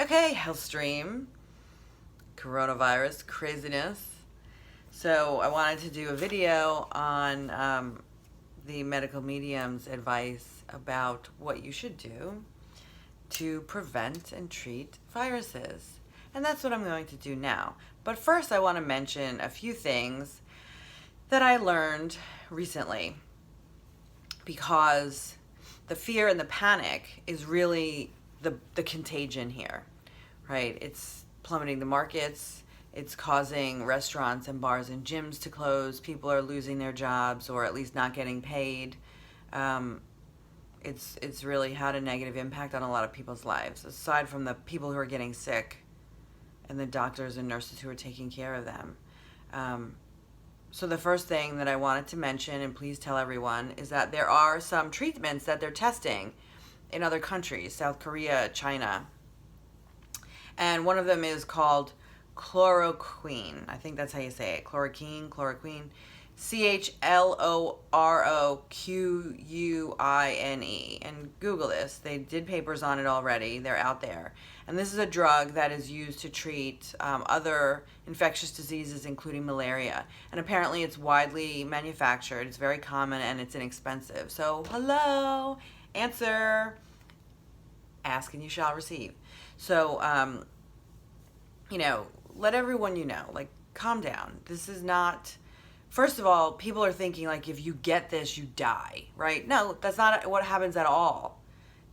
Okay, health stream, coronavirus craziness. So I wanted to do a video on the medical medium's advice about what you should do to prevent and treat viruses. And that's what I'm going to do now. But first I want to mention a few things that I learned recently, because the fear and the panic is really the contagion here, right? It's plummeting the markets. It's causing restaurants and bars and gyms to close. People are losing their jobs, or at least not getting paid. It's really had a negative impact on a lot of people's lives, aside from the people who are getting sick and the doctors and nurses who are taking care of them. So the first thing that I wanted to mention, and please tell everyone, is that there are some treatments that they're testing in other countries, South Korea, China. And one of them is called chloroquine. I think that's how you say it. Chloroquine. CHLOROQUINE. And Google this. They did papers on it already. They're out there. And this is a drug that is used to treat other infectious diseases, including malaria. And apparently it's widely manufactured. It's very common and it's inexpensive. So, hello, answer. Ask and you shall receive. So, let everyone like, calm down. This is not... First of all, people are thinking, like, if you get this, you die, right? No, that's not what happens at all.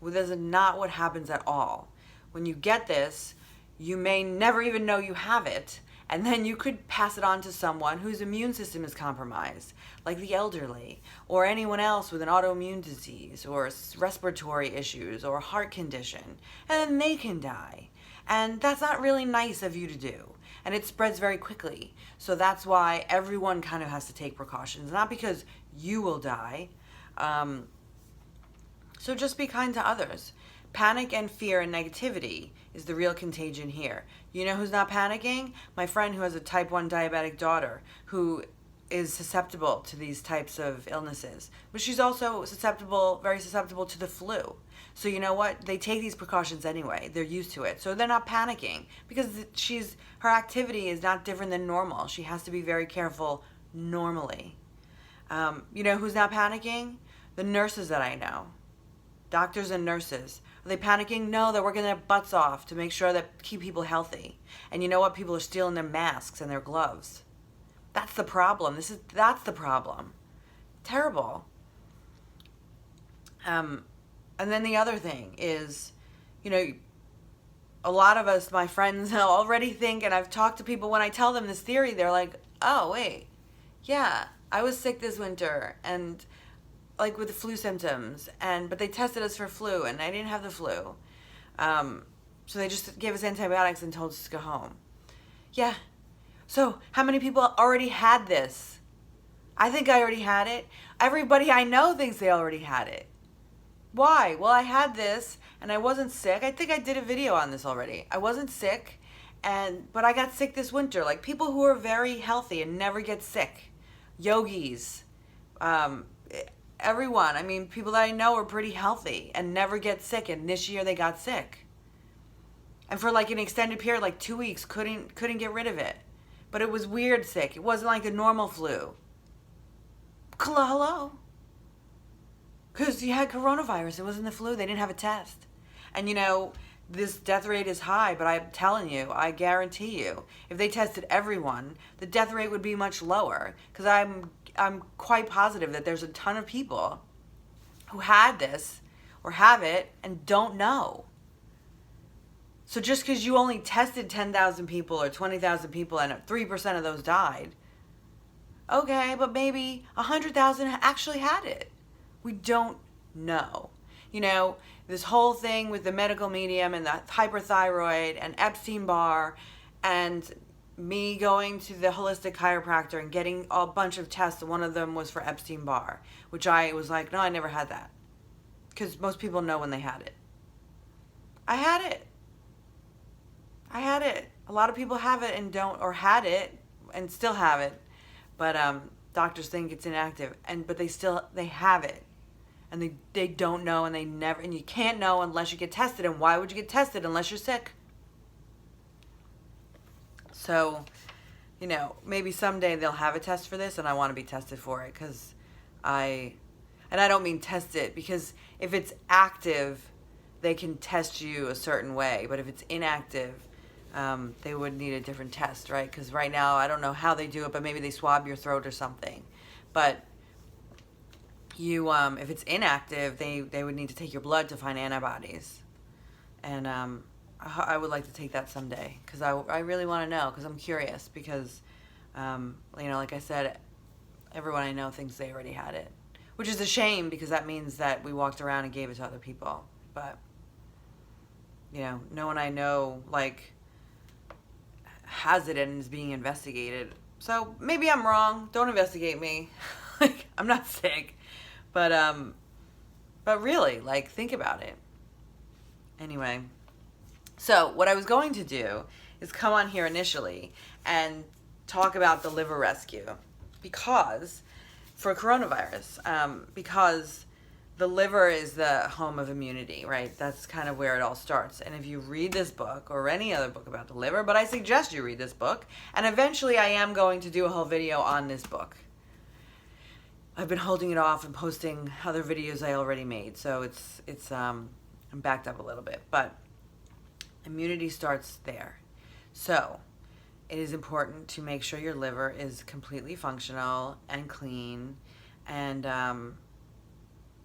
Well, that's not what happens at all. When you get this, you may never even know you have it, and then you could pass it on to someone whose immune system is compromised, like the elderly, or anyone else with an autoimmune disease, or respiratory issues, or a heart condition, and then they can die. And that's not really nice of you to do. And it spreads very quickly. So that's why everyone kind of has to take precautions. Not because you will die. So just be kind to others. Panic and fear and negativity is the real contagion here. You know who's not panicking? My friend who has a type 1 diabetic daughter who is susceptible to these types of illnesses. But she's also very susceptible to the flu. So you know what? They take these precautions anyway. They're used to it. So they're not panicking because her activity is not different than normal. She has to be very careful normally. You know who's not panicking? The nurses that I know. Doctors and nurses. Are they panicking? No, they're working their butts off to make sure that keep people healthy. And you know what? People are stealing their masks and their gloves. That's the problem. That's the problem. Terrible. And then the other thing is, a lot of us, my friends, already think, and I've talked to people, when I tell them this theory, they're like, oh, wait, yeah, I was sick this winter, and like with the flu symptoms, but they tested us for flu, and I didn't have the flu. So they just gave us antibiotics and told us to go home. Yeah. So how many people already had this? I think I already had it. Everybody I know thinks they already had it. Why? Well, I had this and I wasn't sick. I think I did a video on this already. I wasn't sick, but I got sick this winter. Like people who are very healthy and never get sick. Yogis. Everyone. I mean, people that I know are pretty healthy and never get sick, and this year they got sick. And for like an extended period, like 2 weeks, couldn't get rid of it. But it was weird sick. It wasn't like a normal flu. Hello? Because you had coronavirus. It wasn't the flu. They didn't have a test. And this death rate is high, but I'm telling you, I guarantee you, if they tested everyone, the death rate would be much lower. Because I'm quite positive that there's a ton of people who had this or have it and don't know. So just because you only tested 10,000 people or 20,000 people and 3% of those died, okay, but maybe 100,000 actually had it. We don't know. This whole thing with the medical medium and the hyperthyroid and Epstein-Barr and me going to the holistic chiropractor and getting a bunch of tests. One of them was for Epstein-Barr, which I was like, no, I never had that. Because most people know when they had it. I had it. A lot of people have it and don't, or had it and still have it. But doctors think it's inactive, but they have it. And they don't know, and you can't know unless you get tested. And why would you get tested unless you're sick? So, maybe someday they'll have a test for this, and I want to be tested for it, because I don't mean test it, because if it's active, they can test you a certain way, but if it's inactive, they would need a different test, right? Because right now, I don't know how they do it, but maybe they swab your throat or something. But if it's inactive, they would need to take your blood to find antibodies. And I would like to take that someday, because I really want to know, because I'm curious, because, like I said, everyone I know thinks they already had it, which is a shame, because that means that we walked around and gave it to other people. But, no one I know, has it and is being investigated. So maybe I'm wrong. Don't investigate me. I'm not sick. But really, think about it. Anyway, so what I was going to do is come on here initially and talk about the liver rescue, because for coronavirus, because the liver is the home of immunity, right? That's kind of where it all starts. And if you read this book or any other book about the liver, but I suggest you read this book, and eventually I am going to do a whole video on this book. I've been holding it off and posting other videos I already made, so I'm backed up a little bit, but immunity starts there. So it is important to make sure your liver is completely functional and clean, and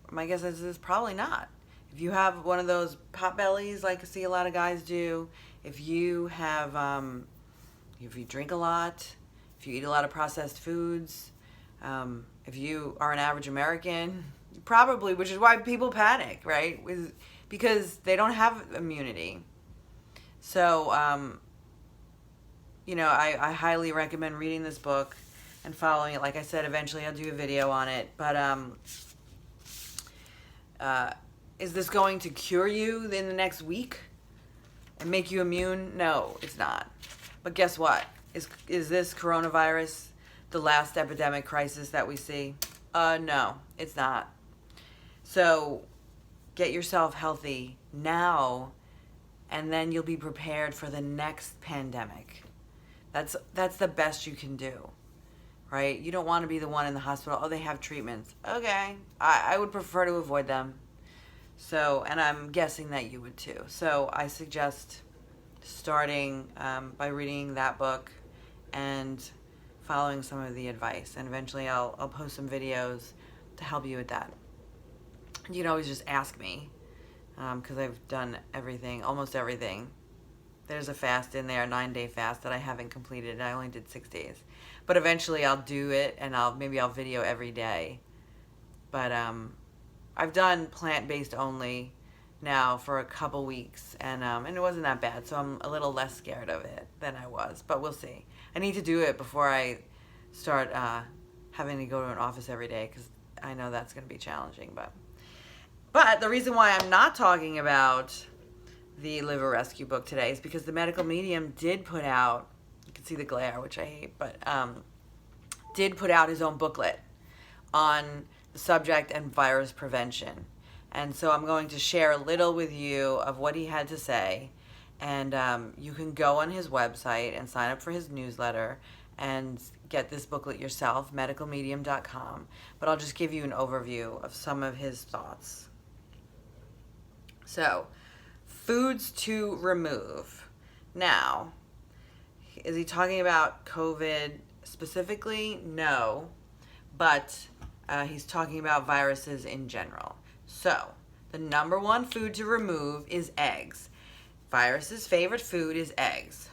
my guess is probably not. If you have one of those pot bellies like I see a lot of guys do, if you have, if you drink a lot, if you eat a lot of processed foods, if you are an average American, probably, which is why people panic, right? Because they don't have immunity. So, I highly recommend reading this book and following it. Like I said, eventually I'll do a video on it. But is this going to cure you in the next week and make you immune? No, it's not. But guess what? Is this coronavirus the last epidemic crisis that we see? No, it's not. So get yourself healthy now, and then you'll be prepared for the next pandemic. That's the best you can do, right? You don't want to be the one in the hospital. Oh, they have treatments. Okay, I would prefer to avoid them. So, and I'm guessing that you would too. So I suggest starting by reading that book and following some of the advice, and eventually I'll post some videos to help you with that. You can always just ask me, because I've done everything, almost everything. There's a fast in there, a 9-day fast that I haven't completed, and I only did 6 days. But eventually I'll do it, and maybe I'll video every day. But I've done plant-based only now for a couple weeks, and it wasn't that bad, so I'm a little less scared of it than I was, but we'll see. I need to do it before I start having to go to an office every day, because I know that's going to be challenging. But the reason why I'm not talking about the liver rescue book today is because the medical medium did put out, you can see the glare, which I hate, but did put out his own booklet on the subject and virus prevention. And so I'm going to share a little with you of what he had to say. And you can go on his website and sign up for his newsletter and get this booklet yourself, medicalmedium.com. But I'll just give you an overview of some of his thoughts. So, foods to remove. Now, is he talking about COVID specifically? No, but he's talking about viruses in general. So, the number one food to remove is eggs. Virus's favorite food is eggs.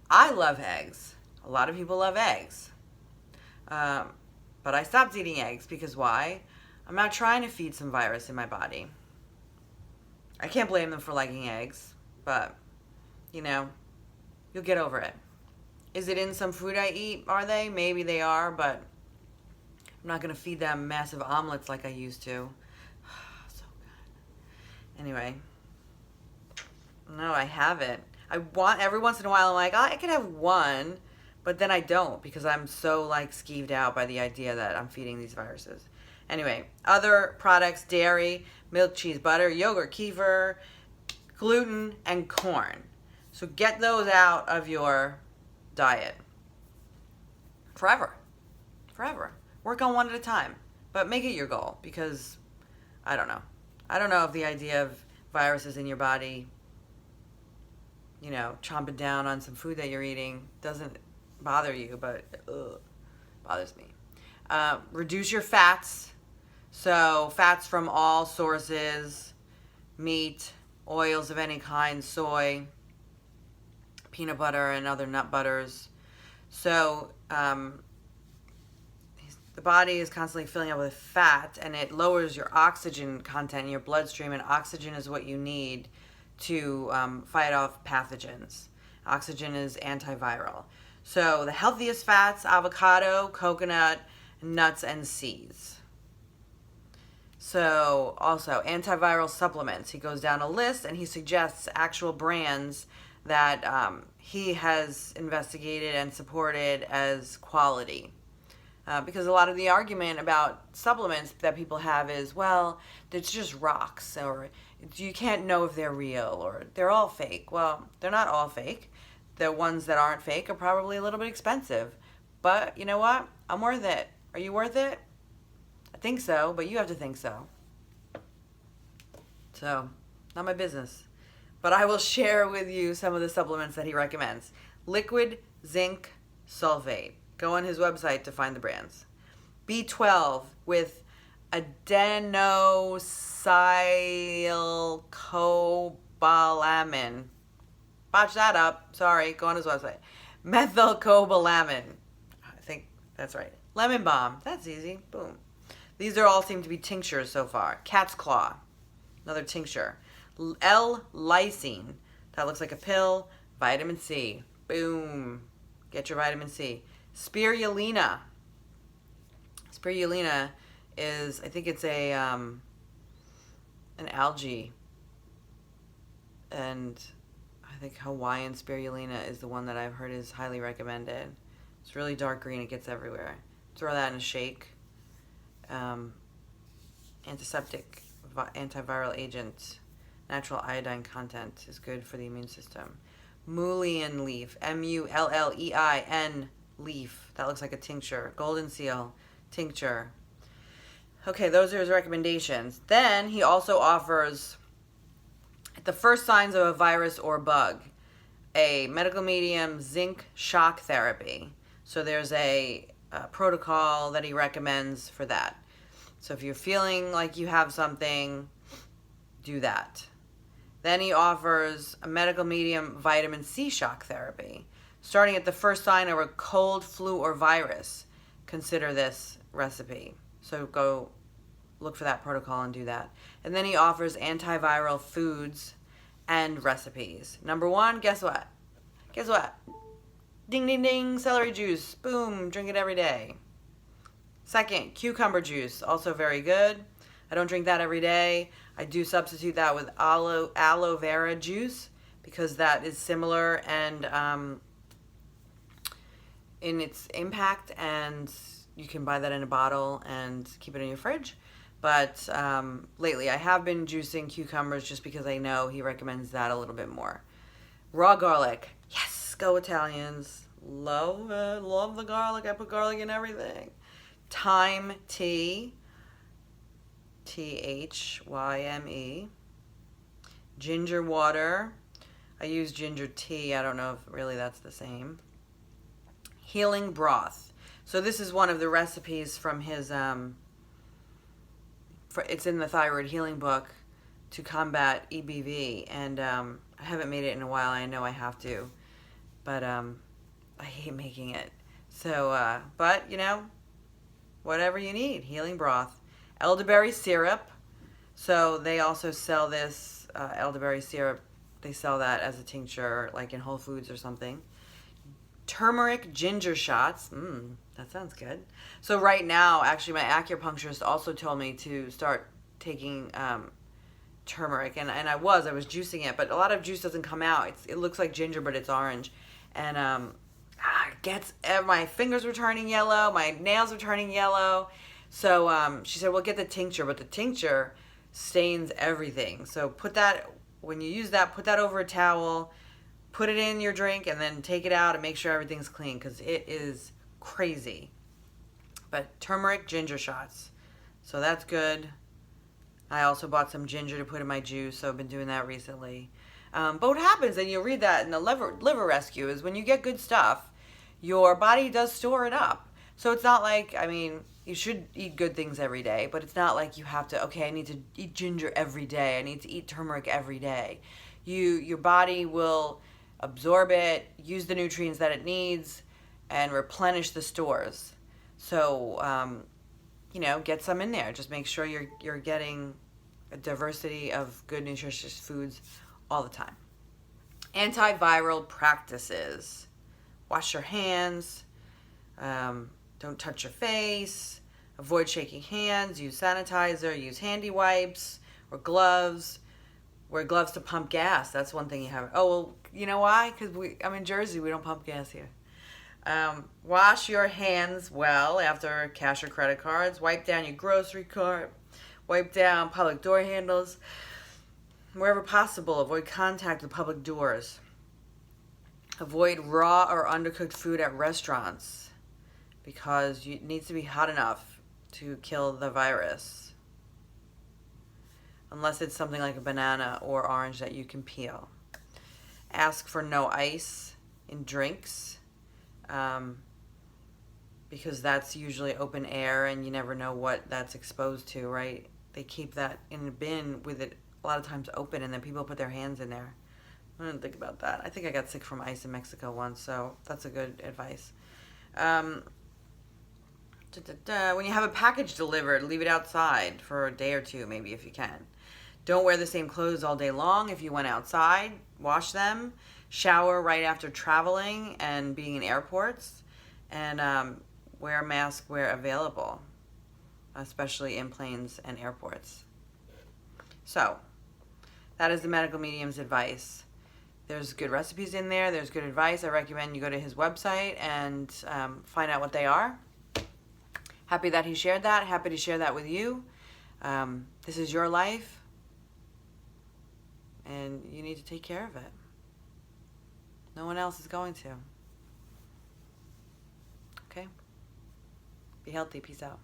I love eggs. A lot of people love eggs. But I stopped eating eggs because why? I'm not trying to feed some virus in my body. I can't blame them for liking eggs, but, you'll get over it. Is it in some food I eat? Are they? Maybe they are, but I'm not going to feed them massive omelets like I used to. So good. Anyway. No, I haven't. I want, every once in a while, I'm like, I could have one, but then I don't, because I'm so, skeeved out by the idea that I'm feeding these viruses. Anyway, other products: dairy, milk, cheese, butter, yogurt, kefir, gluten, and corn. So get those out of your diet. Forever. Work on one at a time, but make it your goal, because I don't know if the idea of viruses in your body, chomping down on some food that you're eating doesn't bother you, but bothers me. Reduce your fats. So fats from all sources: meat, oils of any kind, soy, peanut butter, and other nut butters. So the body is constantly filling up with fat, and it lowers your oxygen content in your bloodstream, and oxygen is what you need to fight off pathogens. Oxygen is antiviral. So the healthiest fats: avocado, coconut, nuts, and seeds. So also antiviral supplements. He goes down a list and he suggests actual brands that he has investigated and supported as quality. Because a lot of the argument about supplements that people have is, well, it's just rocks, or you can't know if they're real, or they're all fake. Well, they're not all fake. The ones that aren't fake are probably a little bit expensive. But you know what? I'm worth it. Are you worth it? I think so, but you have to think so. So, not my business. But I will share with you some of the supplements that he recommends. Liquid zinc sulfate. Go on his website to find the brands. B12 with adenosylcobalamin. Botch that up. Sorry. Go on his website. Methylcobalamin. I think that's right. Lemon balm. That's easy. Boom. These all seem to be tinctures so far. Cat's claw. Another tincture. L-lysine. That looks like a pill. Vitamin C. Boom. Get your vitamin C. Spirulina. Spirulina is, I think it's an algae. And I think Hawaiian spirulina is the one that I've heard is highly recommended. It's really dark green. It gets everywhere. Throw that in a shake. Antiseptic, antiviral agent. Natural iodine content is good for the immune system. Mullein leaf. Mullein leaf. That looks like a tincture. Golden seal tincture. Okay, those are his recommendations. Then he also offers, at the first signs of a virus or bug, a medical medium zinc shock therapy. So there's a protocol that he recommends for that. So if you're feeling like you have something, do that. Then he offers a medical medium vitamin C shock therapy. Starting at the first sign of a cold, flu, or virus, consider this recipe. So go look for that protocol and do that. And then he offers antiviral foods and recipes. Number one, guess what? Guess what? Ding, ding, ding, celery juice. Boom, drink it every day. Second, cucumber juice, also very good. I don't drink that every day. I do substitute that with aloe vera juice because that is similar and in its impact, and you can buy that in a bottle and keep it in your fridge. But lately I have been juicing cucumbers just because I know he recommends that a little bit more. Raw garlic. Yes, go Italians. Love it. Love the garlic. I put garlic in everything. Thyme tea. Thyme. Ginger water. I use ginger tea. I don't know if really that's the same. Healing broth. So this is one of the recipes from his, it's in the thyroid healing book to combat EBV. And I haven't made it in a while. I know I have to. But I hate making it. So, but, whatever you need. Healing broth. Elderberry syrup. So they also sell this elderberry syrup. They sell that as a tincture, like in Whole Foods or something. Turmeric ginger shots. That sounds good. So right now, actually, my acupuncturist also told me to start taking turmeric, and I was juicing it, but a lot of juice doesn't come out. It looks like ginger, but it's orange, and my fingers were turning yellow, my nails were turning yellow. So she said, well, get the tincture, but the tincture stains everything. So when you use that, put that over a towel, put it in your drink and then take it out and make sure everything's clean, because it is crazy. But turmeric ginger shots, so that's good. I also bought some ginger to put in my juice, so I've been doing that recently. But what happens, and you'll read that in the liver rescue, is when you get good stuff, your body does store it up. So it's not like, I mean, you should eat good things every day, but it's not like you have to, okay, I need to eat ginger every day. I need to eat turmeric every day. Your body will absorb it, use the nutrients that it needs, and replenish the stores. So, get some in there. Just make sure you're getting a diversity of good, nutritious foods all the time. Antiviral practices. Wash your hands. Don't touch your face. Avoid shaking hands. Use sanitizer. Use handy wipes or gloves. Wear gloves to pump gas. That's one thing you have. Oh, well, you know why? Because I'm in Jersey. We don't pump gas here. Wash your hands well after cash or credit cards. Wipe down your grocery cart. Wipe down public door handles. Wherever possible, avoid contact with public doors. Avoid raw or undercooked food at restaurants, because it needs to be hot enough to kill the virus. Unless it's something like a banana or orange that you can peel. Ask for no ice in drinks, because that's usually open air and you never know what that's exposed to, right? They keep that in a bin with it a lot of times open, and then people put their hands in there. I didn't think about that. I think I got sick from ice in Mexico once, so that's a good advice. When you have a package delivered, leave it outside for a day or two, maybe, if you can. Don't wear the same clothes all day long. If you went outside, wash them. Shower right after traveling and being in airports. And wear a mask where available, especially in planes and airports. So, that is the medical medium's advice. There's good recipes in there. There's good advice. I recommend you go to his website and find out what they are. Happy that he shared that. Happy to share that with you. This is your life, and you need to take care of it. No one else is going to. Okay? Be healthy. Peace out.